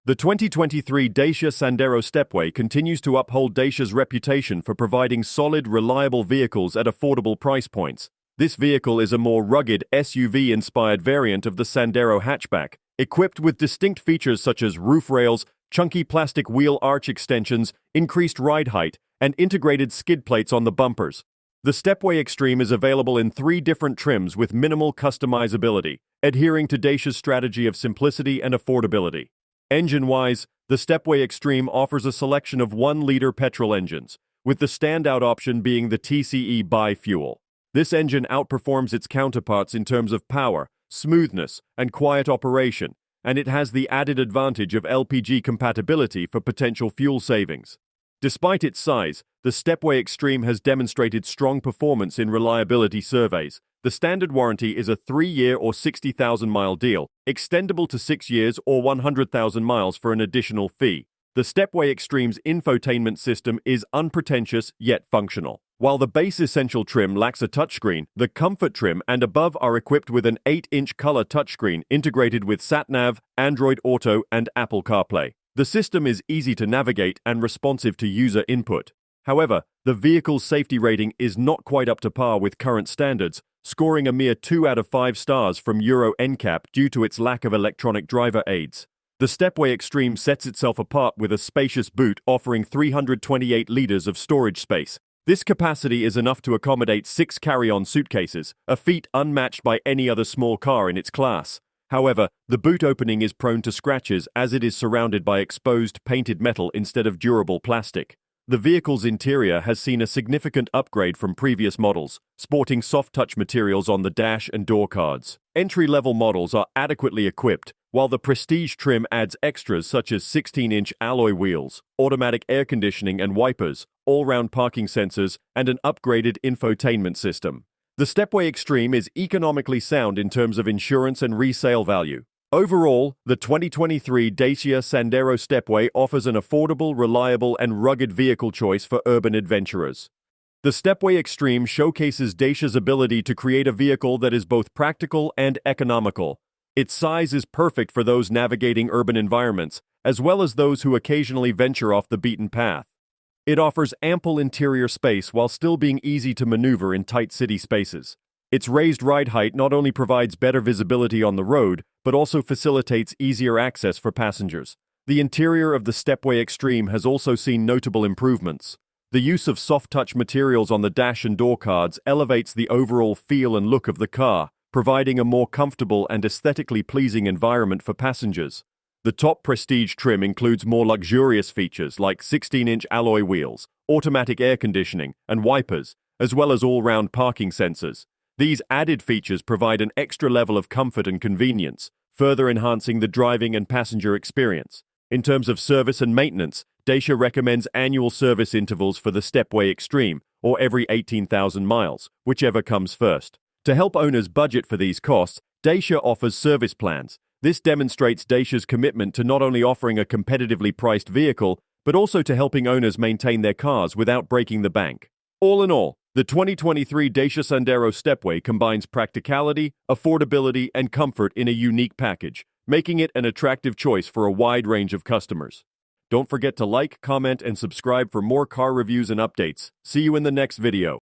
The 2023 Dacia Sandero Stepway continues to uphold Dacia's reputation for providing solid, reliable vehicles at affordable price points. This vehicle is a more rugged, SUV-inspired variant of the Sandero hatchback, equipped with distinct features such as roof rails, chunky plastic wheel arch extensions, increased ride height, and integrated skid plates on the bumpers. The Stepway Extreme is available in 3 different trims with minimal customizability, adhering to Dacia's strategy of simplicity and affordability. Engine-wise, the Stepway Extreme offers a selection of 1-liter petrol engines, with the standout option being the TCE bi-fuel. This engine outperforms its counterparts in terms of power, smoothness, and quiet operation, and it has the added advantage of Lpg compatibility for potential fuel savings. Despite its size, the Stepway Extreme has demonstrated strong performance in reliability surveys. The standard warranty is a 3-year or 60,000-mile deal, extendable to 6 years or 100,000 miles for an additional fee. The Stepway Extreme's infotainment system is unpretentious yet functional. While the base essential trim lacks a touchscreen, the comfort trim and above are equipped with an 8-inch color touchscreen integrated with SatNav, Android Auto, and Apple CarPlay. The system is easy to navigate and responsive to user input. However, the vehicle's safety rating is not quite up to par with current standards, scoring a mere 2 out of 5 stars from Euro NCAP due to its lack of electronic driver aids. The Stepway Extreme sets itself apart with a spacious boot offering 328 liters of storage space. This capacity is enough to accommodate 6 carry-on suitcases, a feat unmatched by any other small car in its class. However, the boot opening is prone to scratches as it is surrounded by exposed painted metal instead of durable plastic. The vehicle's interior has seen a significant upgrade from previous models, sporting soft-touch materials on the dash and door cards. Entry-level models are adequately equipped, while the Prestige trim adds extras such as 16-inch alloy wheels, automatic air conditioning and wipers, all-round parking sensors, and an upgraded infotainment system. The Stepway Extreme is economically sound in terms of insurance and resale value. Overall, the 2023 Dacia Sandero Stepway offers an affordable, reliable, and rugged vehicle choice for urban adventurers. The Stepway Extreme showcases Dacia's ability to create a vehicle that is both practical and economical. Its size is perfect for those navigating urban environments, as well as those who occasionally venture off the beaten path. It offers ample interior space while still being easy to maneuver in tight city spaces. Its raised ride height not only provides better visibility on the road, but also facilitates easier access for passengers. The interior of the Stepway Extreme has also seen notable improvements. The use of soft-touch materials on the dash and door cards elevates the overall feel and look of the car, providing a more comfortable and aesthetically pleasing environment for passengers. The top Prestige trim includes more luxurious features like 16-inch alloy wheels, automatic air conditioning, and wipers, as well as all-round parking sensors. These added features provide an extra level of comfort and convenience, further enhancing the driving and passenger experience. In terms of service and maintenance, Dacia recommends annual service intervals for the Stepway Extreme, or every 18,000 miles, whichever comes first. To help owners budget for these costs, Dacia offers service plans. This demonstrates Dacia's commitment to not only offering a competitively priced vehicle, but also to helping owners maintain their cars without breaking the bank. All in all, the 2023 Dacia Sandero Stepway combines practicality, affordability, and comfort in a unique package, making it an attractive choice for a wide range of customers. Don't forget to like, comment, and subscribe for more car reviews and updates. See you in the next video.